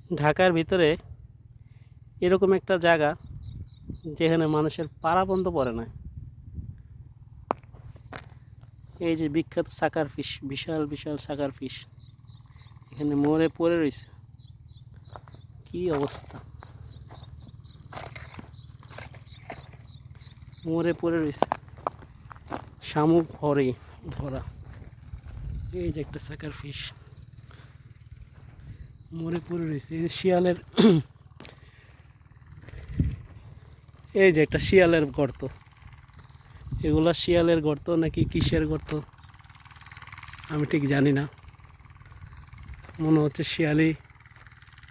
ঢাকার ভিতরে এরকম একটা জায়গা যেখানে মানুষের পাড়া বন্ধ পড়ে না। এই যে বিখ্যাত সাকার ফিশ, বিশাল বিশাল সাকার ফিশ এখানে মরে পড়ে রয়েছে। কি অবস্থা, মরে পড়ে রয়েছে, শামুক ভরে ভরা। এই যে একটা সাকার ফিশ মরে পড়ে রয়েছে। এই যে শিয়ালের এই যে একটা শিয়ালের গর্ত। এগুলা শিয়ালের গর্ত নাকি কিসের গর্ত আমি ঠিক জানি না। মনে হচ্ছে শিয়ালি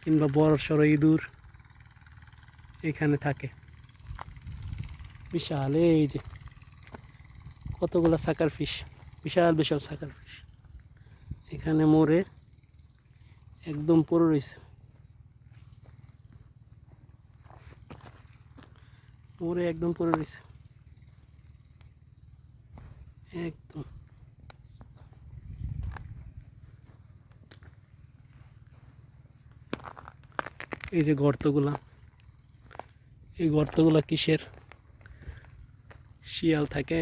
কিংবা বড় সড়ো ইঁদুর এখানে থাকে। বিশাল, এই যে কতগুলো সাকার ফিশ, বিশাল বিশাল সাকার ফিশ এখানে মরে একদম পড়ে রয়েছে, মরে একদম পড়ে রয়েছে একদম। এই যে গর্তগুলা, এই গর্তগুলা কিসের? শিয়াল থাকে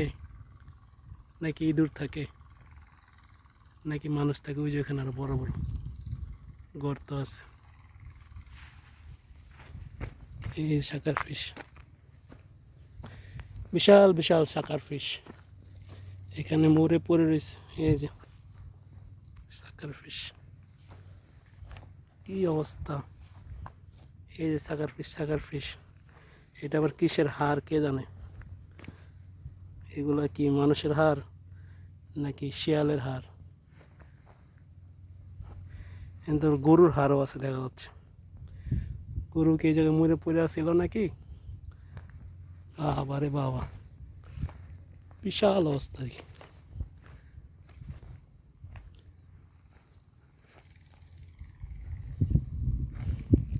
নাকি ইঁদুর থাকে নাকি মানুষ থাকে? ওই যে ওখানে আরো বড় বড় গর্ত আছে। এই সাকার ফিশ, বিশাল বিশাল সাকার ফিশ এখানে মরে পড়ে রয়েছে। এই যে সাকার ফিশ, কি অবস্থা! এই যে সাকার ফিশ, সাকার ফিশ এটা আবার কিসের হাড় কে জানে? এগুলা কি মানুষের হাড় নাকি শিয়ালের হাড়? কিন্তু গরুর হাড়ও আছে দেখা যাচ্ছে। গরু কি এই জায়গায় মরে পড়ে আসছিল নাকি? বাবারে বাবা, বিশাল অবস্থা।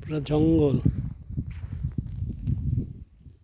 পুরা জঙ্গল।